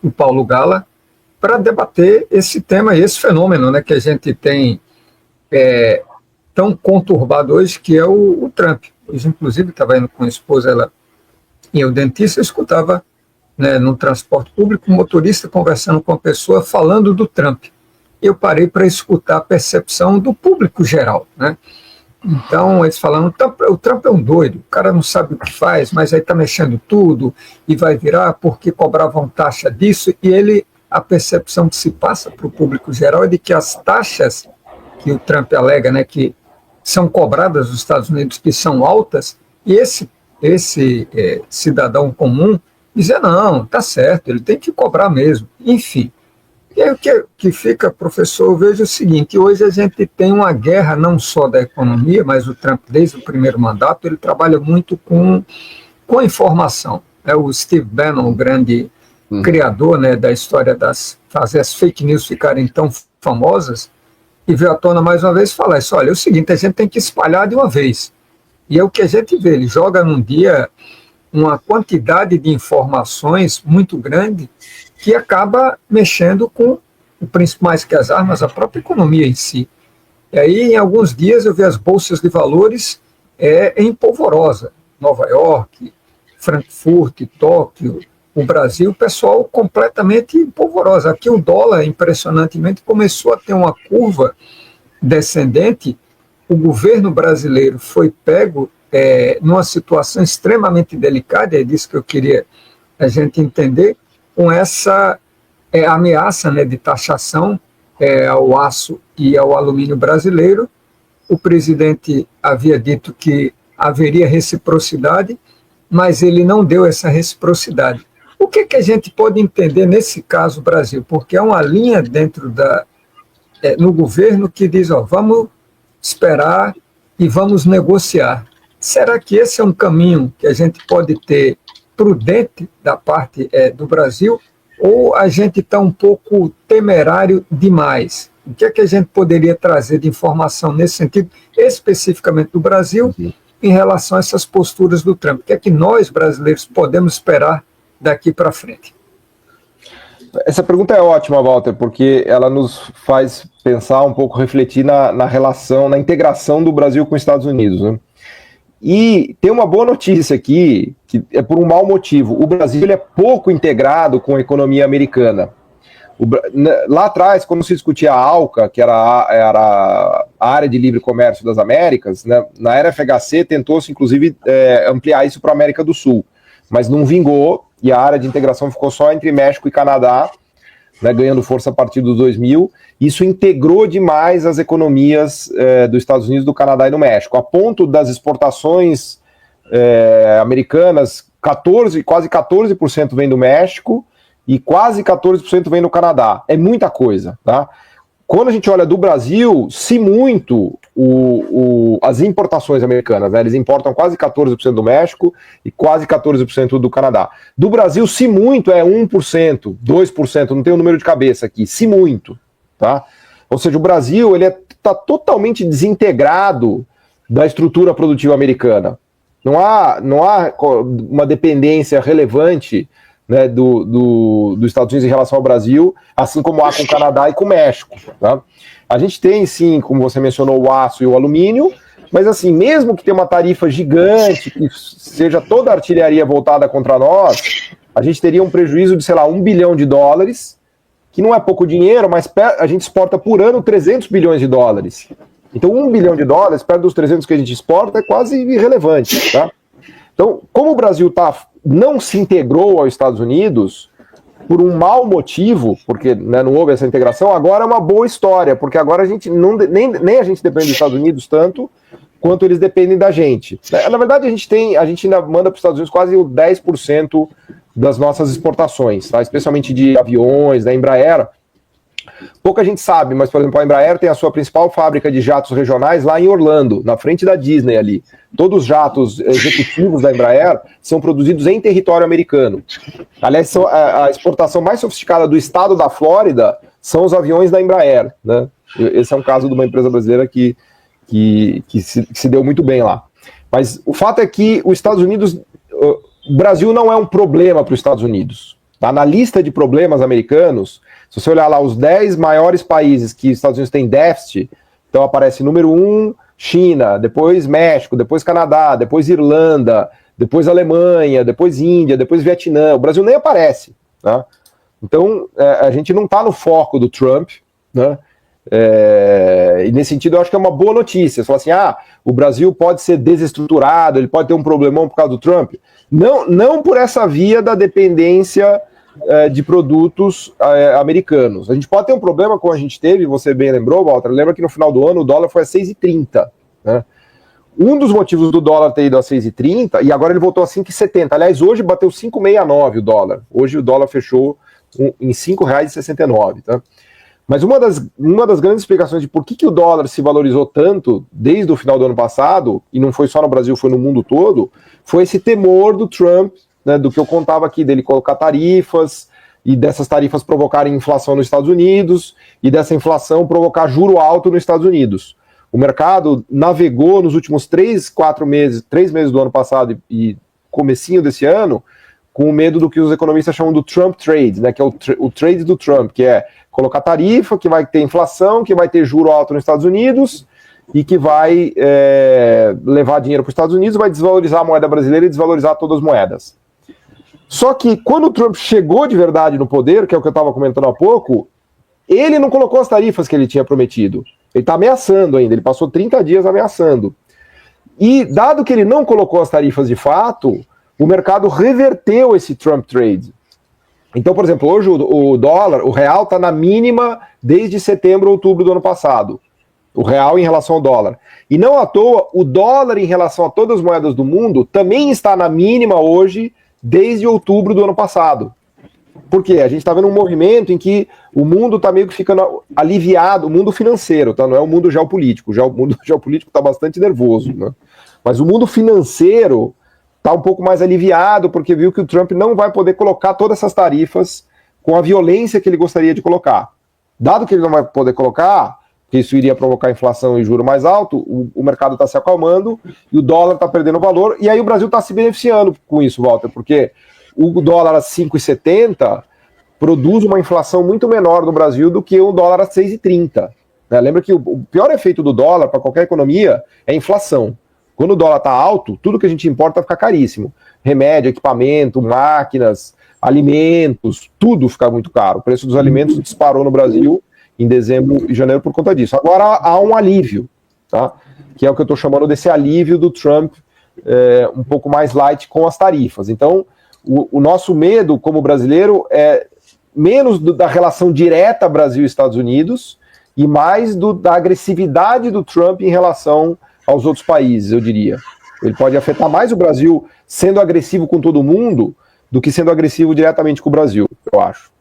o Paulo Gala, para debater esse tema, esse fenômeno, né, que a gente tem tão conturbado hoje, que é o Trump. Hoje, inclusive, estava indo com a esposa, ela e o dentista, eu escutava, né, no transporte público, um motorista conversando com a pessoa, falando do Trump. Eu parei para escutar a percepção do público geral, né? Então, eles falando, o Trump é um doido, o cara não sabe o que faz, mas aí está mexendo tudo e vai virar porque cobravam taxa disso, e a percepção que se passa para o público geral é de que as taxas que o Trump alega, né, que são cobradas nos Estados Unidos, que são altas, e esse cidadão comum dizer, não, está certo, ele tem que cobrar mesmo, enfim. E aí o que fica, professor, eu vejo o seguinte, hoje a gente tem uma guerra não só da economia, mas o Trump, desde o primeiro mandato, ele trabalha muito com a informação. O Steve Bannon, o grande criador, né, da história fazer as fake news ficarem tão famosas, e veio à tona mais uma vez falar isso, olha, é o seguinte, a gente tem que espalhar de uma vez. E é o que a gente vê, ele joga num dia uma quantidade de informações muito grande que acaba mexendo com, o príncipe mais que as armas, a própria economia em si. E aí, em alguns dias, eu vi as bolsas de valores em polvorosa. Nova York, Frankfurt, Tóquio, o Brasil, o pessoal completamente polvorosa. Aqui o dólar, impressionantemente, começou a ter uma curva descendente. O governo brasileiro foi pego numa situação extremamente delicada, é disso que eu queria a gente entender, com essa ameaça, né, de taxação ao aço e ao alumínio brasileiro. O presidente havia dito que haveria reciprocidade, mas ele não deu essa reciprocidade. O que a gente pode entender nesse caso Brasil? Porque é uma linha dentro no governo que diz, vamos esperar e vamos negociar. Será que esse é um caminho que a gente pode ter prudente da parte do Brasil, ou a gente está um pouco temerário demais? O que a gente poderia trazer de informação nesse sentido, especificamente do Brasil, em relação a essas posturas do Trump? O que é que nós, brasileiros, podemos esperar daqui para frente? Essa pergunta é ótima, Walter, porque ela nos faz pensar um pouco, refletir na relação, na integração do Brasil com os Estados Unidos, né? E tem uma boa notícia aqui, que é por um mau motivo. O Brasil ele é pouco integrado com a economia americana. Lá atrás, quando se discutia a ALCA, que era a Área de Livre Comércio das Américas, né, na era FHC tentou-se, inclusive, ampliar isso para a América do Sul, mas não vingou, e a área de integração ficou só entre México e Canadá, né, ganhando força a partir dos 2000. Isso integrou demais as economias dos Estados Unidos, do Canadá e do México, a ponto das exportações americanas, quase 14% vem do México e quase 14% vem do Canadá. É muita coisa, tá? Quando a gente olha do Brasil, se muito as importações americanas, né, eles importam quase 14% do México e quase 14% do Canadá. Do Brasil, se muito, é 1%, 2%, não tenho o número de cabeça aqui, se muito, tá? Ou seja, o Brasil está totalmente desintegrado da estrutura produtiva americana. Não há uma dependência relevante, né, dos Estados Unidos em relação ao Brasil, assim como há com o Canadá e com o México, tá? A gente tem, sim, como você mencionou, o aço e o alumínio, mas assim, mesmo que tenha uma tarifa gigante, que seja toda a artilharia voltada contra nós, a gente teria um prejuízo de, sei lá, $1 bilhão, que não é pouco dinheiro, mas a gente exporta por ano 300 bilhões de dólares. Então, $1 bilhão, perto dos 300 que a gente exporta, é quase irrelevante, tá? Então, como o Brasil não se integrou aos Estados Unidos por um mau motivo, porque, né, não houve essa integração, agora é uma boa história, porque agora a gente nem a gente depende dos Estados Unidos tanto quanto eles dependem da gente. Na verdade, a gente ainda manda para os Estados Unidos quase 10% das nossas exportações, tá? Especialmente de aviões, da Embraer. Pouca gente sabe, mas, por exemplo, a Embraer tem a sua principal fábrica de jatos regionais lá em Orlando, na frente da Disney ali. Todos os jatos executivos da Embraer são produzidos em território americano. Aliás, a exportação mais sofisticada do estado da Flórida são os aviões da Embraer, né? Esse é um caso de uma empresa brasileira que se deu muito bem lá. Mas o fato é que os Estados Unidos, o Brasil não é um problema para os Estados Unidos. Tá? Na lista de problemas americanos, se você olhar lá os 10 maiores países que os Estados Unidos têm déficit, então aparece número 1, China, depois México, depois Canadá, depois Irlanda, depois Alemanha, depois Índia, depois Vietnã. O Brasil nem aparece. Tá? Então, a gente não está no foco do Trump, né? E nesse sentido eu acho que é uma boa notícia. Você fala assim, o Brasil pode ser desestruturado, ele pode ter um problemão por causa do Trump. Não por essa via da dependência de produtos americanos. A gente pode ter um problema como a gente teve, você bem lembrou, Walter, lembra que no final do ano o dólar foi a 6,30, né? Um dos motivos do dólar ter ido a 6,30, e agora ele voltou a 5,70. Aliás, hoje bateu 5,69 o dólar. Hoje o dólar fechou em R$ 5,69, tá? Mas uma das grandes explicações de por que o dólar se valorizou tanto desde o final do ano passado, e não foi só no Brasil, foi no mundo todo, foi esse temor do Trump, né, do que eu contava aqui, dele colocar tarifas, e dessas tarifas provocarem inflação nos Estados Unidos, e dessa inflação provocar juro alto nos Estados Unidos. O mercado navegou nos últimos 3 meses do ano passado e comecinho desse ano, com medo do que os economistas chamam do Trump Trade, né, que é o trade do Trump, que é colocar tarifa, que vai ter inflação, que vai ter juro alto nos Estados Unidos e que vai levar dinheiro para os Estados Unidos, vai desvalorizar a moeda brasileira e desvalorizar todas as moedas. Só que quando o Trump chegou de verdade no poder, que é o que eu estava comentando há pouco, ele não colocou as tarifas que ele tinha prometido. Ele está ameaçando ainda, ele passou 30 dias ameaçando. E dado que ele não colocou as tarifas de fato, o mercado reverteu esse Trump Trade. Então, por exemplo, hoje o dólar, o real está na mínima desde setembro, outubro do ano passado. O real em relação ao dólar. E não à toa, o dólar em relação a todas as moedas do mundo também está na mínima hoje desde outubro do ano passado. Por quê? A gente está vendo um movimento em que o mundo está meio que ficando aliviado, o mundo financeiro, tá? Não é o mundo geopolítico. O mundo geopolítico está bastante nervoso, né? Mas o mundo financeiro está um pouco mais aliviado, porque viu que o Trump não vai poder colocar todas essas tarifas com a violência que ele gostaria de colocar. Dado que ele não vai poder colocar, que isso iria provocar inflação e juro mais alto, o mercado está se acalmando e o dólar está perdendo valor, e aí o Brasil está se beneficiando com isso, Walter, porque o dólar a 5,70 produz uma inflação muito menor no Brasil do que o dólar a 6,30. Né? Lembra que o pior efeito do dólar para qualquer economia é a inflação. Quando o dólar está alto, tudo que a gente importa fica caríssimo. Remédio, equipamento, máquinas, alimentos, tudo fica muito caro. O preço dos alimentos disparou no Brasil em dezembro e janeiro por conta disso. Agora há um alívio, tá? Que é o que eu estou chamando desse alívio do Trump, um pouco mais light com as tarifas. Então, o nosso medo como brasileiro é menos da relação direta Brasil e Estados Unidos e mais da agressividade do Trump em relação aos outros países, eu diria. Ele pode afetar mais o Brasil sendo agressivo com todo mundo do que sendo agressivo diretamente com o Brasil, eu acho.